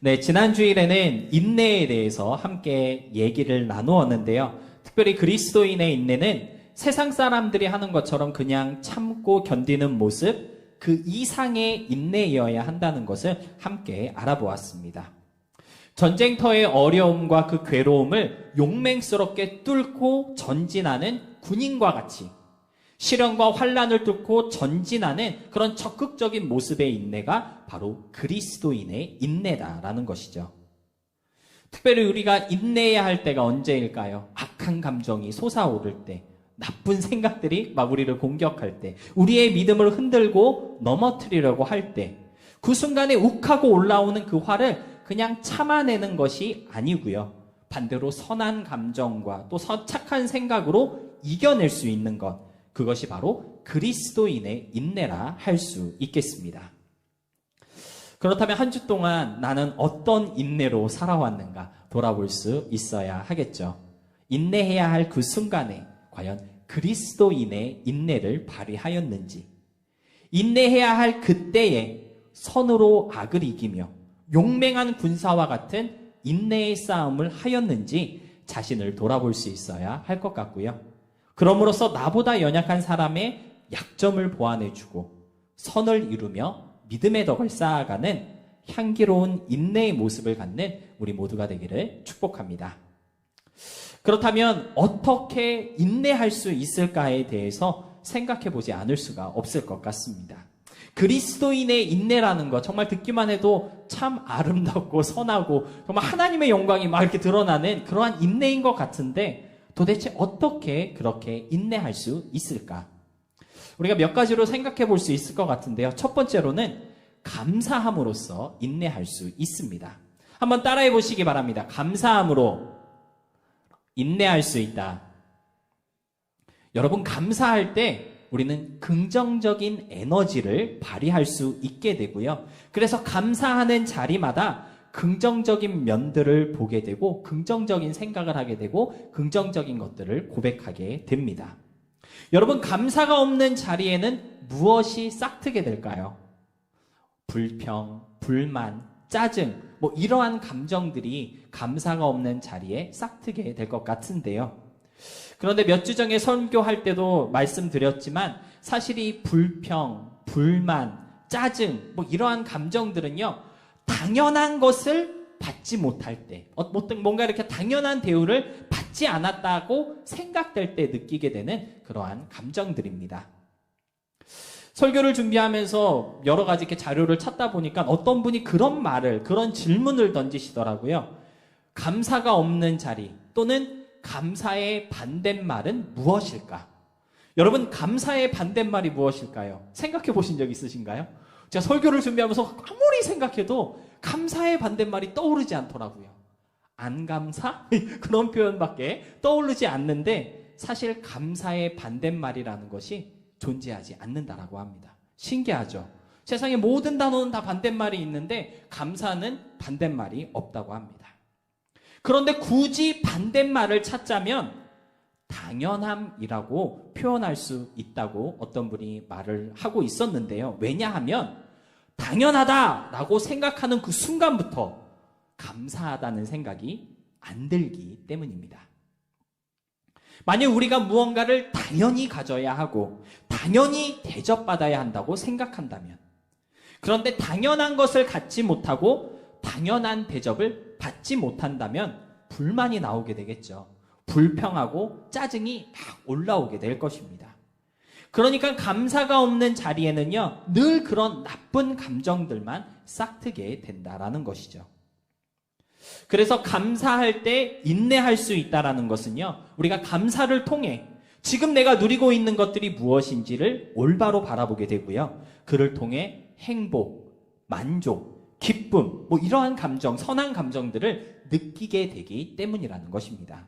네, 지난 주일에는 인내에 대해서 함께 얘기를 나누었는데요. 특별히 그리스도인의 인내는 세상 사람들이 하는 것처럼 그냥 참고 견디는 모습, 그 이상의 인내여야 한다는 것을 함께 알아보았습니다. 전쟁터의 어려움과 그 괴로움을 용맹스럽게 뚫고 전진하는 군인과 같이 시련과 환란을 뚫고 전진하는 그런 적극적인 모습의 인내가 바로 그리스도인의 인내다라는 것이죠. 특별히 우리가 인내해야 할 때가 언제일까요? 악한 감정이 솟아오를 때, 나쁜 생각들이 막 우리를 공격할 때, 우리의 믿음을 흔들고 넘어뜨리려고 할 때, 그 순간에 욱하고 올라오는 그 화를 그냥 참아내는 것이 아니고요. 반대로 선한 감정과 또 착한 생각으로 이겨낼 수 있는 것, 그것이 바로 그리스도인의 인내라 할 수 있겠습니다. 그렇다면 한 주 동안 나는 어떤 인내로 살아왔는가 돌아볼 수 있어야 하겠죠. 인내해야 할 그 순간에 과연 그리스도인의 인내를 발휘하였는지, 인내해야 할 그때에 선으로 악을 이기며 용맹한 군사와 같은 인내의 싸움을 하였는지 자신을 돌아볼 수 있어야 할 것 같고요. 그럼으로써 나보다 연약한 사람의 약점을 보완해주고 선을 이루며 믿음의 덕을 쌓아가는 향기로운 인내의 모습을 갖는 우리 모두가 되기를 축복합니다. 그렇다면 어떻게 인내할 수 있을까에 대해서 생각해 보지 않을 수가 없을 것 같습니다. 그리스도인의 인내라는 것, 정말 듣기만 해도 참 아름답고 선하고 정말 하나님의 영광이 막 이렇게 드러나는 그러한 인내인 것 같은데, 도대체 어떻게 그렇게 인내할 수 있을까? 우리가 몇 가지로 생각해 볼 수 있을 것 같은데요. 첫 번째로는 감사함으로써 인내할 수 있습니다. 한번 따라해 보시기 바랍니다. 감사함으로 인내할 수 있다. 여러분, 감사할 때 우리는 긍정적인 에너지를 발휘할 수 있게 되고요. 그래서 감사하는 자리마다 긍정적인 면들을 보게 되고 긍정적인 생각을 하게 되고 긍정적인 것들을 고백하게 됩니다. 여러분, 감사가 없는 자리에는 무엇이 싹트게 될까요? 불평, 불만, 짜증, 이러한 감정들이 감사가 없는 자리에 싹트게 될 것 같은데요. 그런데 몇 주 전에 선교할 때도 말씀드렸지만 사실 이 불평, 불만, 짜증, 이러한 감정들은요, 당연한 것을 받지 못할 때, 뭔가 이렇게 당연한 대우를 받지 않았다고 생각될 때 느끼게 되는 그러한 감정들입니다. 설교를 준비하면서 여러 가지 이렇게 자료를 찾다 보니까 어떤 분이 그런 질문을 던지시더라고요. 감사가 없는 자리 또는 감사의 반대말은 무엇일까? 여러분, 감사의 반대말이 무엇일까요? 생각해 보신 적 있으신가요? 제가 설교를 준비하면서 아무리 생각해도 감사의 반대말이 떠오르지 않더라고요. 안 감사? 그런 표현밖에 떠오르지 않는데, 사실 감사의 반대말이라는 것이 존재하지 않는다라고 합니다. 신기하죠? 세상의 모든 단어는 다 반대말이 있는데 감사는 반대말이 없다고 합니다. 그런데 굳이 반대말을 찾자면 당연함이라고 표현할 수 있다고 어떤 분이 말을 하고 있었는데요. 왜냐하면 당연하다라고 생각하는 그 순간부터 감사하다는 생각이 안 들기 때문입니다. 만약 우리가 무언가를 당연히 가져야 하고 당연히 대접받아야 한다고 생각한다면, 그런데 당연한 것을 갖지 못하고 당연한 대접을 받지 못한다면 불만이 나오게 되겠죠. 불평하고 짜증이 막 올라오게 될 것입니다. 그러니까 감사가 없는 자리에는요, 늘 그런 나쁜 감정들만 싹트게 된다라는 것이죠. 그래서 감사할 때 인내할 수 있다라는 것은요, 우리가 감사를 통해 지금 내가 누리고 있는 것들이 무엇인지를 올바로 바라보게 되고요, 그를 통해 행복, 만족, 기쁨, 이러한 감정, 선한 감정들을 느끼게 되기 때문이라는 것입니다.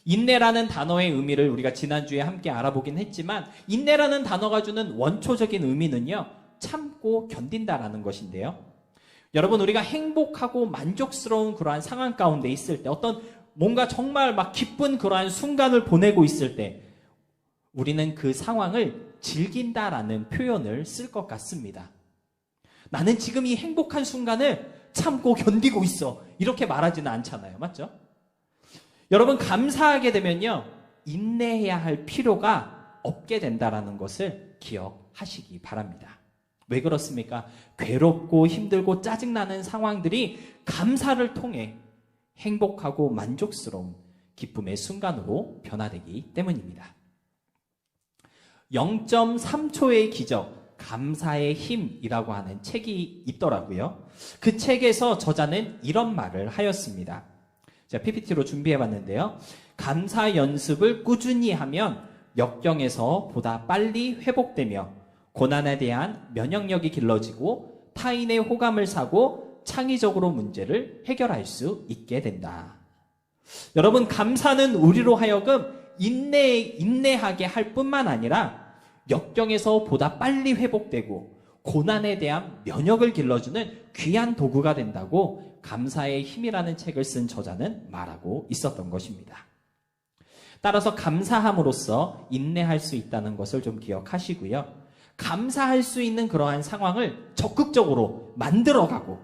인내라는 단어의 의미를 우리가 지난주에 함께 알아보긴 했지만, 인내라는 단어가 주는 원초적인 의미는요, 참고 견딘다라는 것인데요. 여러분, 우리가 행복하고 만족스러운 그러한 상황 가운데 있을 때, 어떤 뭔가 정말 막 기쁜 그러한 순간을 보내고 있을 때 우리는 그 상황을 즐긴다라는 표현을 쓸 것 같습니다. 나는 지금 이 행복한 순간을 참고 견디고 있어. 이렇게 말하지는 않잖아요. 맞죠? 여러분, 감사하게 되면요, 인내해야 할 필요가 없게 된다는 것을 기억하시기 바랍니다. 왜 그렇습니까? 괴롭고 힘들고 짜증나는 상황들이 감사를 통해 행복하고 만족스러운 기쁨의 순간으로 변화되기 때문입니다. 0.3초의 기적, 감사의 힘이라고 하는 책이 있더라고요. 그 책에서 저자는 이런 말을 하였습니다. 제가 PPT로 준비해봤는데요. 감사 연습을 꾸준히 하면 역경에서 보다 빨리 회복되며 고난에 대한 면역력이 길러지고 타인의 호감을 사고 창의적으로 문제를 해결할 수 있게 된다. 여러분, 감사는 우리로 하여금 인내하게 할 뿐만 아니라 역경에서 보다 빨리 회복되고 고난에 대한 면역을 길러주는 귀한 도구가 된다고 감사의 힘이라는 책을 쓴 저자는 말하고 있었던 것입니다. 따라서 감사함으로써 인내할 수 있다는 것을 좀 기억하시고요. 감사할 수 있는 그러한 상황을 적극적으로 만들어가고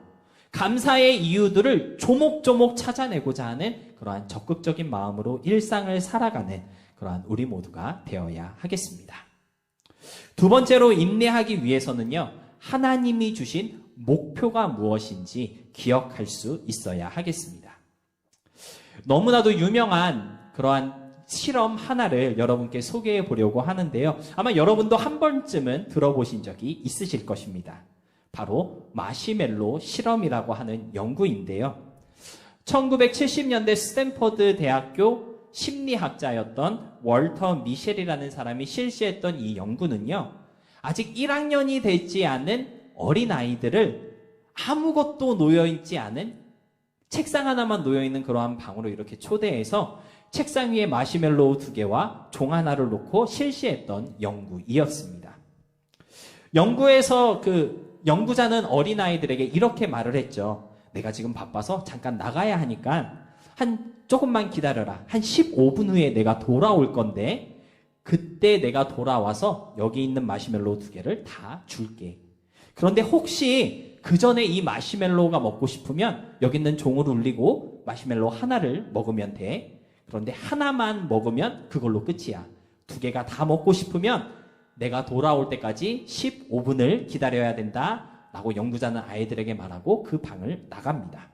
감사의 이유들을 조목조목 찾아내고자 하는 그러한 적극적인 마음으로 일상을 살아가는 그러한 우리 모두가 되어야 하겠습니다. 두 번째로 인내하기 위해서는요, 하나님이 주신 목표가 무엇인지 기억할 수 있어야 하겠습니다. 너무나도 유명한 그러한 실험 하나를 여러분께 소개해 보려고 하는데요. 아마 여러분도 한 번쯤은 들어보신 적이 있으실 것입니다. 바로 마시멜로 실험이라고 하는 연구인데요. 1970년대 스탠퍼드 대학교 심리학자였던 월터 미셸이라는 사람이 실시했던 이 연구는요, 아직 1학년이 되지 않은 어린아이들을 아무것도 놓여있지 않은 책상 하나만 놓여있는 그러한 방으로 이렇게 초대해서 책상 위에 마시멜로우 2개와 종 하나를 놓고 실시했던 연구이었습니다. 연구에서 그 연구자는 어린아이들에게 이렇게 말을 했죠. 내가 지금 바빠서 잠깐 나가야 하니까 조금만 기다려라. 한 15분 후에 내가 돌아올 건데 그때 내가 돌아와서 여기 있는 마시멜로우 2개를 다 줄게. 그런데 혹시 그 전에 이 마시멜로우가 먹고 싶으면 여기 있는 종을 울리고 마시멜로우 하나를 먹으면 돼. 그런데 하나만 먹으면 그걸로 끝이야. 2개가 다 먹고 싶으면 내가 돌아올 때까지 15분을 기다려야 된다. 라고 연구자는 아이들에게 말하고 그 방을 나갑니다.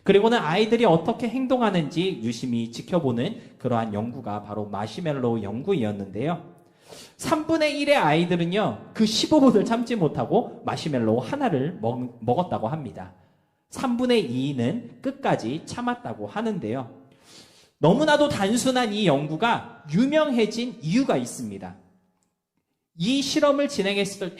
그리고는 아이들이 어떻게 행동하는지 유심히 지켜보는 그러한 연구가 바로 마시멜로우 연구이었는데요. 3분의 1의 아이들은요, 그 15분을 참지 못하고 마시멜로우 하나를 먹었다고 합니다. 3분의 2는 끝까지 참았다고 하는데요. 너무나도 단순한 이 연구가 유명해진 이유가 있습니다. 이 실험을 진행했을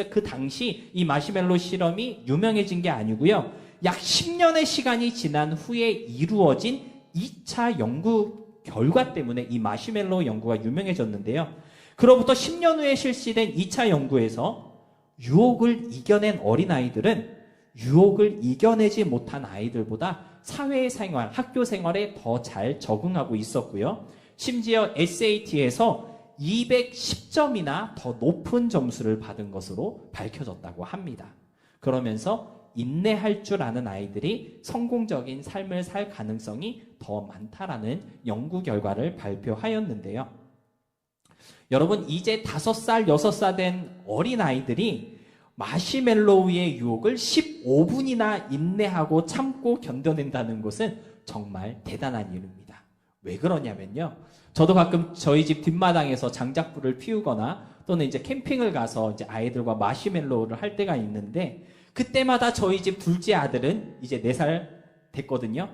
그 당시 이 마시멜로 실험이 유명해진 게 아니고요. 약 10년의 시간이 지난 후에 이루어진 2차 연구 결과 때문에 이 마시멜로 연구가 유명해졌는데요. 그로부터 10년 후에 실시된 2차 연구에서 유혹을 이겨낸 어린아이들은 유혹을 이겨내지 못한 아이들보다 사회생활, 학교 생활에 더 잘 적응하고 있었고요. 심지어 SAT에서 210점이나 더 높은 점수를 받은 것으로 밝혀졌다고 합니다. 그러면서 인내할 줄 아는 아이들이 성공적인 삶을 살 가능성이 더 많다라는 연구 결과를 발표하였는데요. 여러분, 이제 5살, 6살 된 어린아이들이 마시멜로우의 유혹을 15분이나 인내하고 참고 견뎌낸다는 것은 정말 대단한 일입니다. 왜 그러냐면요. 저도 가끔 저희 집 뒷마당에서 장작불을 피우거나 또는 이제 캠핑을 가서 이제 아이들과 마시멜로우를 할 때가 있는데 그때마다 저희 집 둘째 아들은 이제 4살 됐거든요.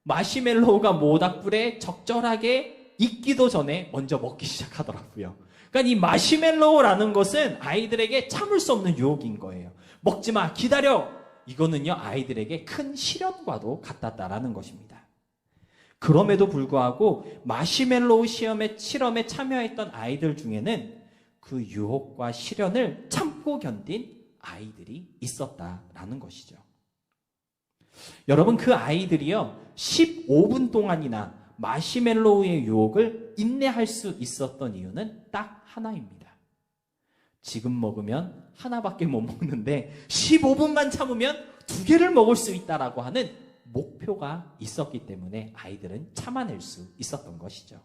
마시멜로우가 모닥불에 적절하게 익기도 전에 먼저 먹기 시작하더라고요. 그러니까 이 마시멜로우라는 것은 아이들에게 참을 수 없는 유혹인 거예요. 먹지 마, 기다려. 이거는요, 아이들에게 큰 시련과도 같았다라는 것입니다. 그럼에도 불구하고 마시멜로우 실험에 참여했던 아이들 중에는 그 유혹과 시련을 참고 견딘 아이들이 있었다라는 것이죠. 여러분, 그 아이들이요, 15분 동안이나 마시멜로우의 유혹을 인내할 수 있었던 이유는 딱 하나입니다. 지금 먹으면 하나밖에 못 먹는데 15분만 참으면 2개를 먹을 수 있다라고 하는 목표가 있었기 때문에 아이들은 참아낼 수 있었던 것이죠.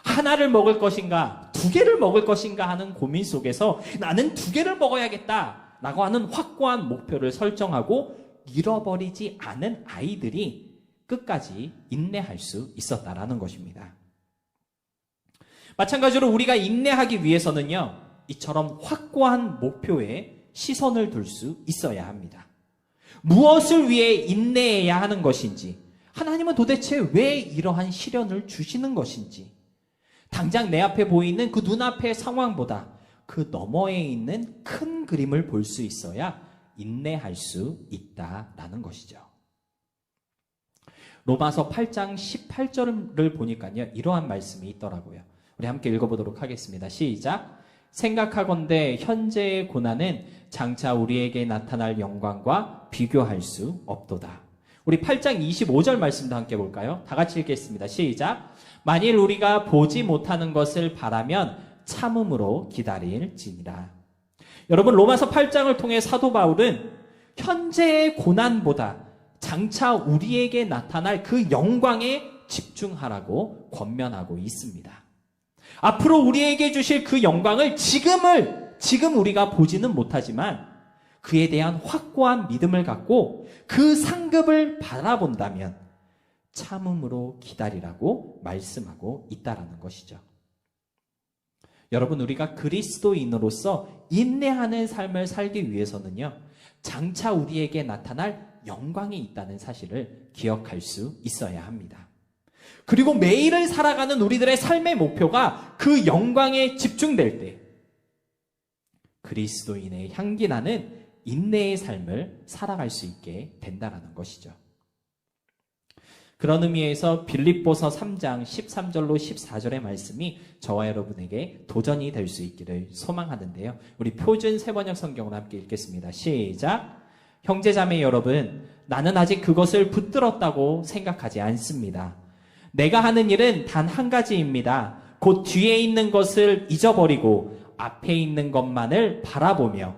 하나를 먹을 것인가, 2개를 먹을 것인가 하는 고민 속에서 나는 2개를 먹어야겠다라고 하는 확고한 목표를 설정하고 잃어버리지 않은 아이들이 끝까지 인내할 수 있었다라는 것입니다. 마찬가지로 우리가 인내하기 위해서는요, 이처럼 확고한 목표에 시선을 둘 수 있어야 합니다. 무엇을 위해 인내해야 하는 것인지, 하나님은 도대체 왜 이러한 시련을 주시는 것인지, 당장 내 앞에 보이는 그 눈앞의 상황보다 그 너머에 있는 큰 그림을 볼 수 있어야 인내할 수 있다라는 것이죠. 로마서 8장 18절을 보니까요, 이러한 말씀이 있더라고요. 우리 함께 읽어보도록 하겠습니다. 시작. 생각하건대 현재의 고난은 장차 우리에게 나타날 영광과 비교할 수 없도다. 우리 8장 25절 말씀도 함께 볼까요? 다 같이 읽겠습니다. 시작. 만일 우리가 보지 못하는 것을 바라면 참음으로 기다릴지니라. 여러분, 로마서 8장을 통해 사도 바울은 현재의 고난보다 장차 우리에게 나타날 그 영광에 집중하라고 권면하고 있습니다. 앞으로 우리에게 주실 그 영광을 지금 우리가 보지는 못하지만 그에 대한 확고한 믿음을 갖고 그 상급을 바라본다면 참음으로 기다리라고 말씀하고 있다라는 것이죠. 여러분, 우리가 그리스도인으로서 인내하는 삶을 살기 위해서는요, 장차 우리에게 나타날 영광이 있다는 사실을 기억할 수 있어야 합니다. 그리고 매일을 살아가는 우리들의 삶의 목표가 그 영광에 집중될 때 그리스도인의 향기 나는 인내의 삶을 살아갈 수 있게 된다라는 것이죠. 그런 의미에서 빌립보서 3장 13절로 14절의 말씀이 저와 여러분에게 도전이 될 수 있기를 소망하는데요. 우리 표준 세번역 성경으로 함께 읽겠습니다. 시작. 형제자매 여러분, 나는 아직 그것을 붙들었다고 생각하지 않습니다. 내가 하는 일은 단 한 가지입니다. 곧 뒤에 있는 것을 잊어버리고 앞에 있는 것만을 바라보며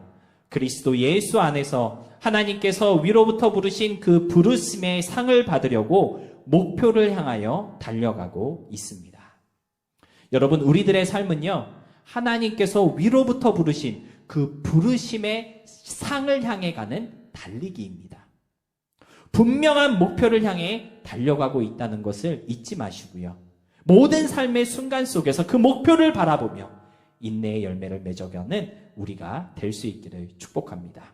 그리스도 예수 안에서 하나님께서 위로부터 부르신 그 부르심의 상을 받으려고 목표를 향하여 달려가고 있습니다. 여러분, 우리들의 삶은요, 하나님께서 위로부터 부르신 그 부르심의 상을 향해 가는 달리기입니다. 분명한 목표를 향해 달려가고 있다는 것을 잊지 마시고요. 모든 삶의 순간 속에서 그 목표를 바라보며 인내의 열매를 맺어가는 우리가 될 수 있기를 축복합니다.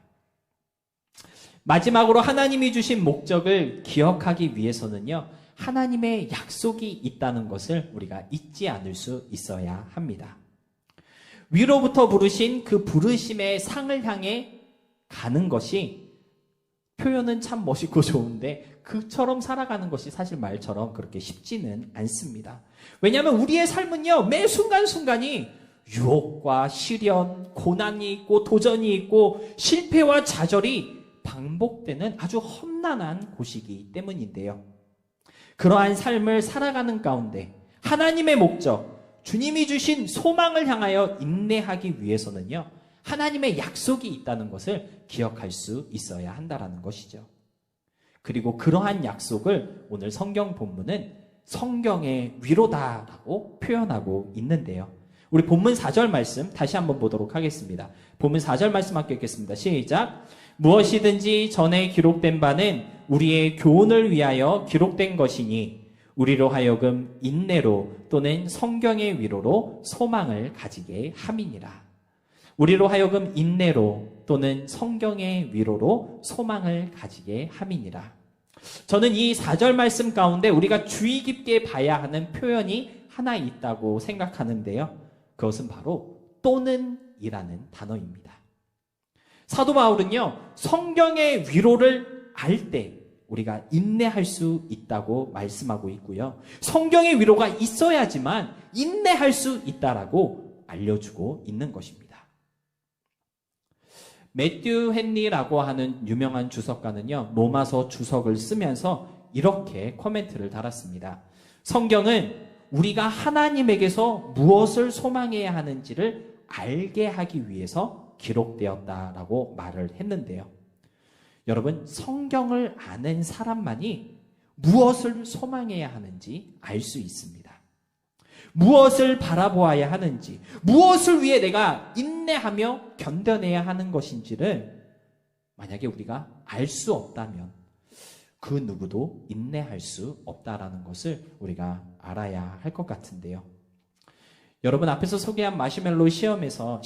마지막으로 하나님이 주신 목적을 기억하기 위해서는요, 하나님의 약속이 있다는 것을 우리가 잊지 않을 수 있어야 합니다. 위로부터 부르신 그 부르심의 상을 향해 가는 것이, 표현은 참 멋있고 좋은데 그처럼 살아가는 것이 사실 말처럼 그렇게 쉽지는 않습니다. 왜냐하면 우리의 삶은요, 매 순간순간이 유혹과 시련, 고난이 있고 도전이 있고 실패와 좌절이 반복되는 아주 험난한 곳이기 때문인데요. 그러한 삶을 살아가는 가운데 하나님의 목적, 주님이 주신 소망을 향하여 인내하기 위해서는요, 하나님의 약속이 있다는 것을 기억할 수 있어야 한다는 것이죠. 그리고 그러한 약속을 오늘 성경 본문은 성경의 위로다라고 표현하고 있는데요. 우리 본문 4절 말씀 다시 한번 보도록 하겠습니다. 본문 4절 말씀 함께 읽겠습니다. 시작. 무엇이든지 전에 기록된 바는 우리의 교훈을 위하여 기록된 것이니 우리로 하여금 인내로 또는 성경의 위로로 소망을 가지게 함이니라. 우리로 하여금 인내로 또는 성경의 위로로 소망을 가지게 함이니라. 저는 이 4절 말씀 가운데 우리가 주의 깊게 봐야 하는 표현이 하나 있다고 생각하는데요. 그것은 바로 또는 이라는 단어입니다. 사도 바울은요, 성경의 위로를 알 때 우리가 인내할 수 있다고 말씀하고 있고요. 성경의 위로가 있어야지만 인내할 수 있다라고 알려주고 있는 것입니다. 매튜 헨리라고 하는 유명한 주석가는요, 로마서 주석을 쓰면서 이렇게 코멘트를 달았습니다. 성경은 우리가 하나님에게서 무엇을 소망해야 하는지를 알게 하기 위해서 기록되었다라고 말을 했는데요. 여러분, 성경을 아는 사람만이 무엇을 소망해야 하는지 알 수 있습니다. 무엇을 바라보아야 하는지, 무엇을 위해 내가 인내하며 견뎌내야 하는 것인지를 만약에 우리가 알 수 없다면 그 누구도 인내할 수 없다라는 것을 우리가 알아야 할 것 같은데요. 여러분, 앞에서 소개한 마시멜로 실험에서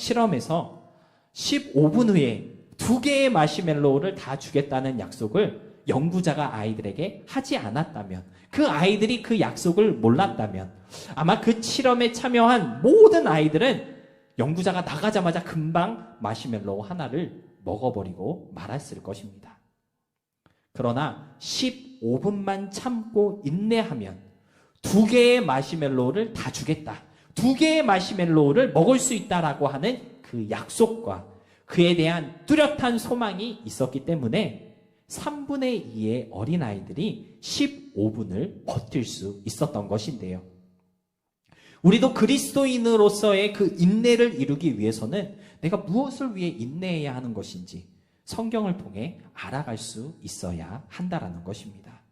15분 후에 2개의 마시멜로우를 다 주겠다는 약속을 연구자가 아이들에게 하지 않았다면, 그 아이들이 그 약속을 몰랐다면 아마 그 실험에 참여한 모든 아이들은 연구자가 나가자마자 금방 마시멜로우 하나를 먹어버리고 말았을 것입니다. 그러나 15분만 참고 인내하면 2개의 마시멜로우를 다 주겠다, 2개의 마시멜로우를 먹을 수 있다라고 하는 그 약속과 그에 대한 뚜렷한 소망이 있었기 때문에 3분의 2의 어린아이들이 15분을 버틸 수 있었던 것인데요. 우리도 그리스도인으로서의 그 인내를 이루기 위해서는 내가 무엇을 위해 인내해야 하는 것인지 성경을 통해 알아갈 수 있어야 한다라는 것입니다.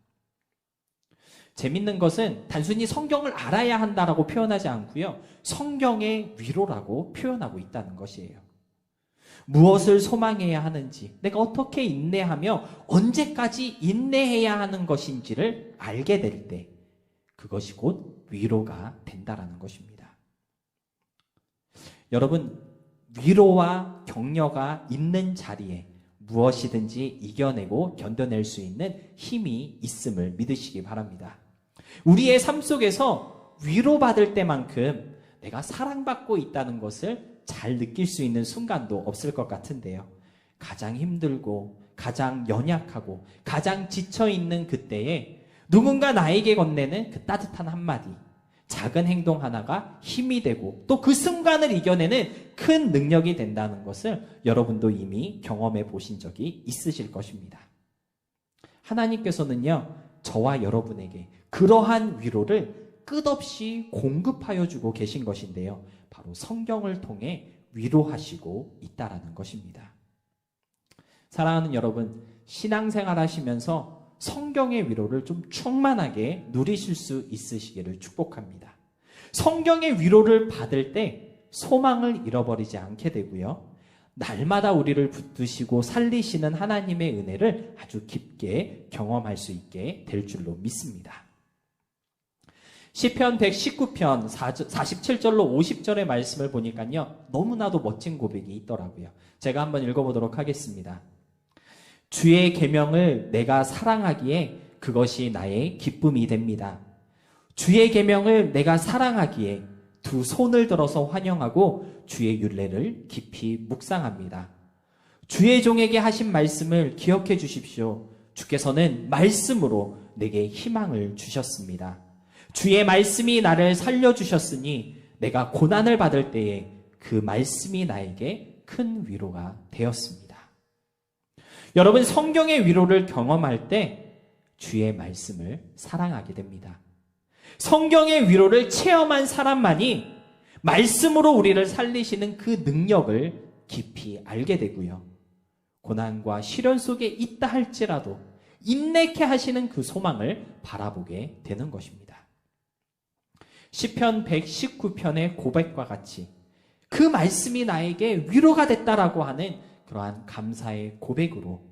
재밌는 것은 단순히 성경을 알아야 한다라고 표현하지 않고요, 성경의 위로라고 표현하고 있다는 것이에요. 무엇을 소망해야 하는지, 내가 어떻게 인내하며 언제까지 인내해야 하는 것인지를 알게 될 때 그것이 곧 위로가 된다라는 것입니다. 여러분, 위로와 격려가 있는 자리에 무엇이든지 이겨내고 견뎌낼 수 있는 힘이 있음을 믿으시기 바랍니다. 우리의 삶 속에서 위로받을 때만큼 내가 사랑받고 있다는 것을 잘 느낄 수 있는 순간도 없을 것 같은데요. 가장 힘들고 가장 연약하고 가장 지쳐있는 그때에 누군가 나에게 건네는 그 따뜻한 한마디, 작은 행동 하나가 힘이 되고 또 그 순간을 이겨내는 큰 능력이 된다는 것을 여러분도 이미 경험해 보신 적이 있으실 것입니다. 하나님께서는요, 저와 여러분에게 그러한 위로를 끝없이 공급하여 주고 계신 것인데요, 바로 성경을 통해 위로하시고 있다라는 것입니다. 사랑하는 여러분, 신앙생활 하시면서 성경의 위로를 좀 충만하게 누리실 수 있으시기를 축복합니다. 성경의 위로를 받을 때 소망을 잃어버리지 않게 되고요, 날마다 우리를 붙드시고 살리시는 하나님의 은혜를 아주 깊게 경험할 수 있게 될 줄로 믿습니다. 시편 119편 47절로 50절의 말씀을 보니까요, 너무나도 멋진 고백이 있더라고요. 제가 한번 읽어보도록 하겠습니다. 주의 계명을 내가 사랑하기에 그것이 나의 기쁨이 됩니다. 주의 계명을 내가 사랑하기에 두 손을 들어서 환영하고 주의 율례를 깊이 묵상합니다. 주의 종에게 하신 말씀을 기억해 주십시오. 주께서는 말씀으로 내게 희망을 주셨습니다. 주의 말씀이 나를 살려주셨으니 내가 고난을 받을 때에 그 말씀이 나에게 큰 위로가 되었습니다. 여러분, 성경의 위로를 경험할 때 주의 말씀을 사랑하게 됩니다. 성경의 위로를 체험한 사람만이 말씀으로 우리를 살리시는 그 능력을 깊이 알게 되고요, 고난과 시련 속에 있다 할지라도 인내케 하시는 그 소망을 바라보게 되는 것입니다. 시편 119편의 고백과 같이 그 말씀이 나에게 위로가 됐다라고 하는 그러한 감사의 고백으로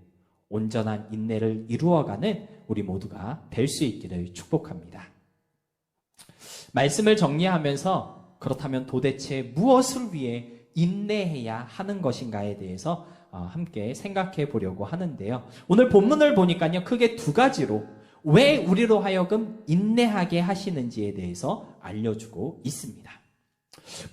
온전한 인내를 이루어가는 우리 모두가 될 수 있기를 축복합니다. 말씀을 정리하면서 그렇다면 도대체 무엇을 위해 인내해야 하는 것인가에 대해서 함께 생각해 보려고 하는데요. 오늘 본문을 보니까요, 크게 2가지로 왜 우리로 하여금 인내하게 하시는지에 대해서 알려주고 있습니다.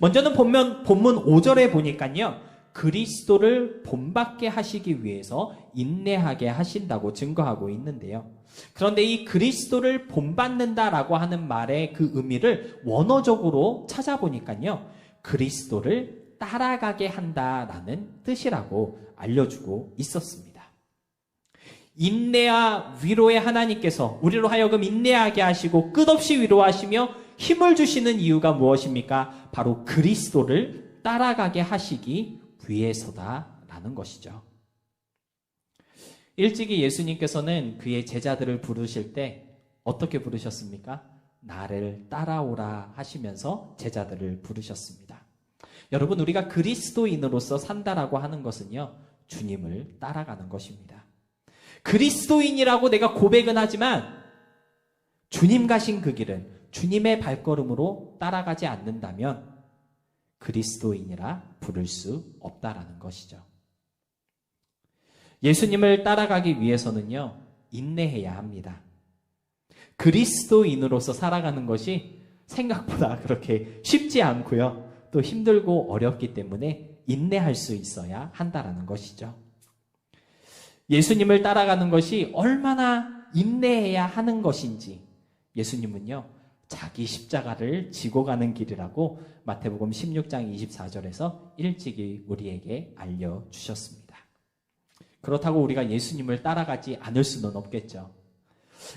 먼저는 본문 5절에 보니까요, 그리스도를 본받게 하시기 위해서 인내하게 하신다고 증거하고 있는데요. 그런데 이 그리스도를 본받는다라고 하는 말의 그 의미를 원어적으로 찾아보니까요, 그리스도를 따라가게 한다라는 뜻이라고 알려주고 있었습니다. 인내와 위로의 하나님께서 우리로 하여금 인내하게 하시고 끝없이 위로하시며 힘을 주시는 이유가 무엇입니까? 바로 그리스도를 따라가게 하시기 위해서다라는 것이죠. 일찍이 예수님께서는 그의 제자들을 부르실 때 어떻게 부르셨습니까? 나를 따라오라 하시면서 제자들을 부르셨습니다. 여러분, 우리가 그리스도인으로서 산다라고 하는 것은요, 주님을 따라가는 것입니다. 그리스도인이라고 내가 고백은 하지만 주님 가신 그 길은 주님의 발걸음으로 따라가지 않는다면 그리스도인이라 부를 수 없다라는 것이죠. 예수님을 따라가기 위해서는요, 인내해야 합니다. 그리스도인으로서 살아가는 것이 생각보다 그렇게 쉽지 않고요, 또 힘들고 어렵기 때문에 인내할 수 있어야 한다라는 것이죠. 예수님을 따라가는 것이 얼마나 인내해야 하는 것인지 예수님은요, 자기 십자가를 지고 가는 길이라고 마태복음 16장 24절에서 일찍이 우리에게 알려주셨습니다. 그렇다고 우리가 예수님을 따라가지 않을 수는 없겠죠.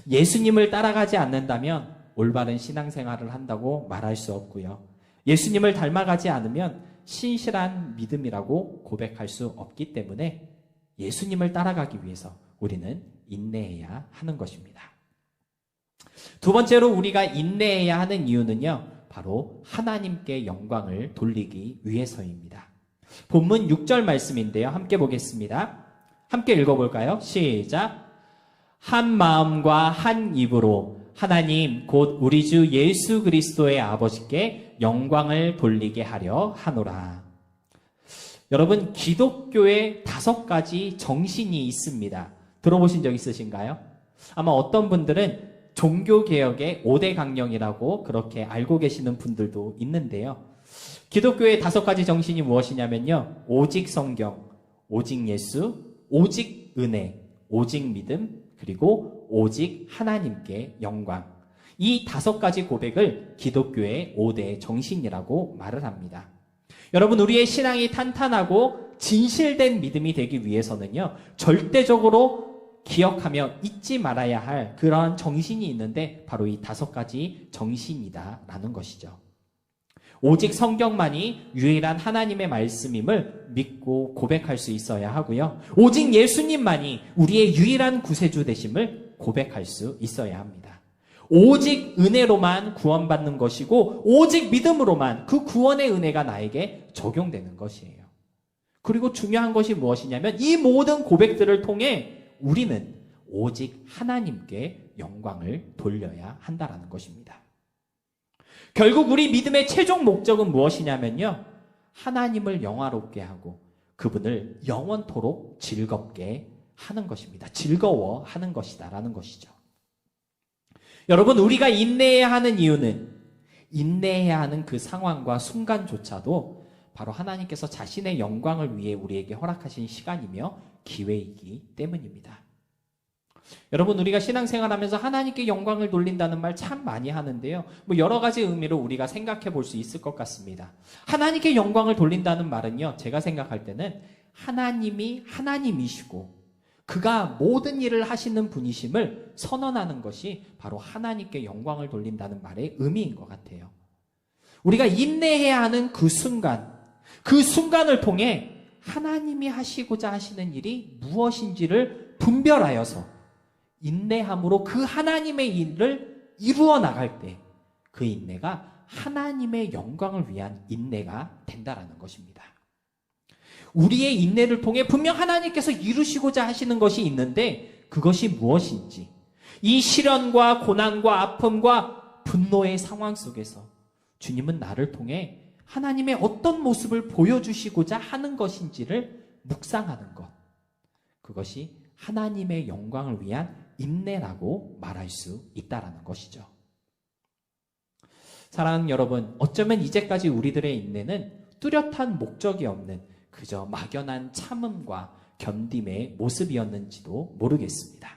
예수님을 따라가지 않는다면 올바른 신앙생활을 한다고 말할 수 없고요. 예수님을 닮아가지 않으면 신실한 믿음이라고 고백할 수 없기 때문에 예수님을 따라가기 위해서 우리는 인내해야 하는 것입니다. 두 번째로 우리가 인내해야 하는 이유는요, 바로 하나님께 영광을 돌리기 위해서입니다. 본문 6절 말씀인데요, 함께 보겠습니다. 함께 읽어볼까요? 시작. 한 마음과 한 입으로 하나님 곧 우리 주 예수 그리스도의 아버지께 영광을 돌리게 하려 하노라. 여러분, 기독교에 5가지 정신이 있습니다. 들어보신 적 있으신가요? 아마 어떤 분들은 종교개혁의 5대 강령이라고 그렇게 알고 계시는 분들도 있는데요. 기독교의 5가지 정신이 무엇이냐면요, 오직 성경, 오직 예수, 오직 은혜, 오직 믿음, 그리고 오직 하나님께 영광. 이 5가지 고백을 기독교의 5대 정신이라고 말을 합니다. 여러분, 우리의 신앙이 탄탄하고 진실된 믿음이 되기 위해서는요, 절대적으로 기억하며 잊지 말아야 할 그러한 정신이 있는데 바로 이 5가지 정신이다라는 것이죠. 오직 성경만이 유일한 하나님의 말씀임을 믿고 고백할 수 있어야 하고요. 오직 예수님만이 우리의 유일한 구세주 되심을 고백할 수 있어야 합니다. 오직 은혜로만 구원받는 것이고 오직 믿음으로만 그 구원의 은혜가 나에게 적용되는 것이에요. 그리고 중요한 것이 무엇이냐면 이 모든 고백들을 통해 우리는 오직 하나님께 영광을 돌려야 한다는 것입니다. 결국 우리 믿음의 최종 목적은 무엇이냐면요, 하나님을 영화롭게 하고 그분을 영원토록 즐겁게 하는 것입니다. 즐거워하는 것이다라는 것이죠. 여러분, 우리가 인내해야 하는 이유는 인내해야 하는 그 상황과 순간조차도 바로 하나님께서 자신의 영광을 위해 우리에게 허락하신 시간이며 기회이기 때문입니다. 여러분, 우리가 신앙생활하면서 하나님께 영광을 돌린다는 말 참 많이 하는데요. 여러 가지 의미로 우리가 생각해 볼 수 있을 것 같습니다. 하나님께 영광을 돌린다는 말은요, 제가 생각할 때는 하나님이 하나님이시고 그가 모든 일을 하시는 분이심을 선언하는 것이 바로 하나님께 영광을 돌린다는 말의 의미인 것 같아요. 우리가 인내해야 하는 그 순간을 통해 하나님이 하시고자 하시는 일이 무엇인지를 분별하여서 인내함으로 그 하나님의 일을 이루어 나갈 때 그 인내가 하나님의 영광을 위한 인내가 된다라는 것입니다. 우리의 인내를 통해 분명 하나님께서 이루시고자 하시는 것이 있는데 그것이 무엇인지, 이 시련과 고난과 아픔과 분노의 상황 속에서 주님은 나를 통해 하나님의 어떤 모습을 보여주시고자 하는 것인지를 묵상하는 것, 그것이 하나님의 영광을 위한 인내라고 말할 수 있다라는 것이죠. 사랑하는 여러분, 어쩌면 이제까지 우리들의 인내는 뚜렷한 목적이 없는 그저 막연한 참음과 견딤의 모습이었는지도 모르겠습니다.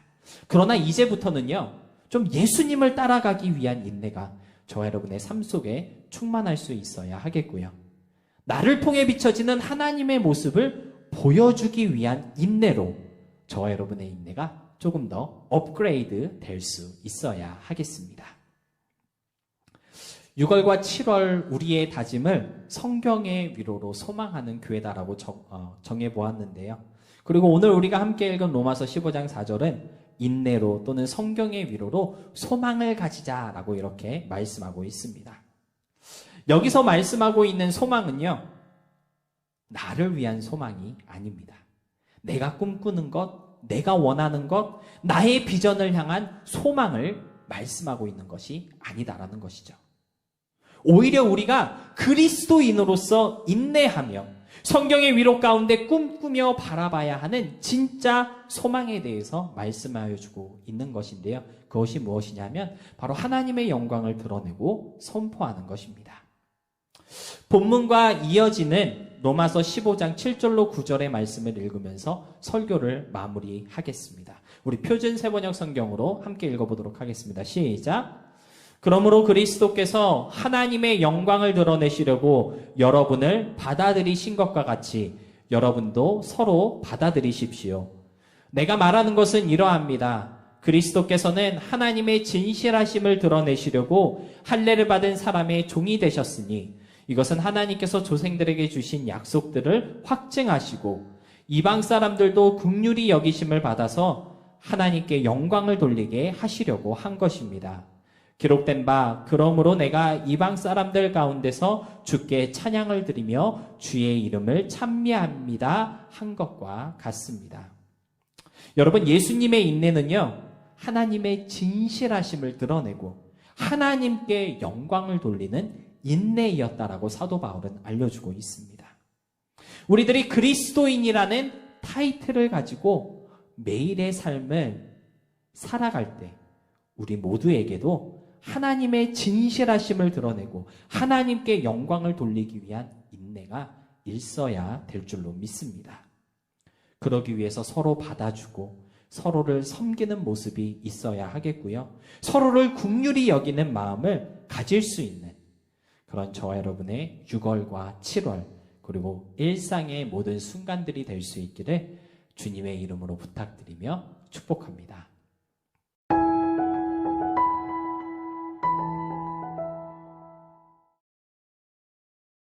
그러나 이제부터는요, 좀 예수님을 따라가기 위한 인내가 저와 여러분의 삶 속에 충만할 수 있어야 하겠고요. 나를 통해 비춰지는 하나님의 모습을 보여주기 위한 인내로 저와 여러분의 인내가 조금 더 업그레이드 될 수 있어야 하겠습니다. 6월과 7월 우리의 다짐을 성경의 위로로 소망하는 교회다라고 정해보았는데요. 그리고 오늘 우리가 함께 읽은 로마서 15장 4절은 인내로 또는 성경의 위로로 소망을 가지자라고 이렇게 말씀하고 있습니다. 여기서 말씀하고 있는 소망은요, 나를 위한 소망이 아닙니다. 내가 꿈꾸는 것, 내가 원하는 것, 나의 비전을 향한 소망을 말씀하고 있는 것이 아니다라는 것이죠. 오히려 우리가 그리스도인으로서 인내하며 성경의 위로 가운데 꿈꾸며 바라봐야 하는 진짜 소망에 대해서 말씀하여 주고 있는 것인데요. 그것이 무엇이냐면 바로 하나님의 영광을 드러내고 선포하는 것입니다. 본문과 이어지는 로마서 15장 7절로 9절의 말씀을 읽으면서 설교를 마무리하겠습니다. 우리 표준 세번역 성경으로 함께 읽어보도록 하겠습니다. 시작. 그러므로 그리스도께서 하나님의 영광을 드러내시려고 여러분을 받아들이신 것과 같이 여러분도 서로 받아들이십시오. 내가 말하는 것은 이러합니다. 그리스도께서는 하나님의 진실하심을 드러내시려고 할례를 받은 사람의 종이 되셨으니 이것은 하나님께서 조상들에게 주신 약속들을 확증하시고 이방 사람들도 긍휼히 여기심을 받아서 하나님께 영광을 돌리게 하시려고 한 것입니다. 기록된 바 그러므로 내가 이방 사람들 가운데서 주께 찬양을 드리며 주의 이름을 찬미합니다 한 것과 같습니다. 여러분, 예수님의 인내는요, 하나님의 진실하심을 드러내고 하나님께 영광을 돌리는 인내이었다라고 사도 바울은 알려주고 있습니다. 우리들이 그리스도인이라는 타이틀을 가지고 매일의 삶을 살아갈 때 우리 모두에게도 하나님의 진실하심을 드러내고 하나님께 영광을 돌리기 위한 인내가 있어야 될 줄로 믿습니다. 그러기 위해서 서로 받아주고 서로를 섬기는 모습이 있어야 하겠고요. 서로를 긍휼히 여기는 마음을 가질 수 있는 그런 저와 여러분의 6월과 7월 그리고 일상의 모든 순간들이 될 수 있기를 주님의 이름으로 부탁드리며 축복합니다.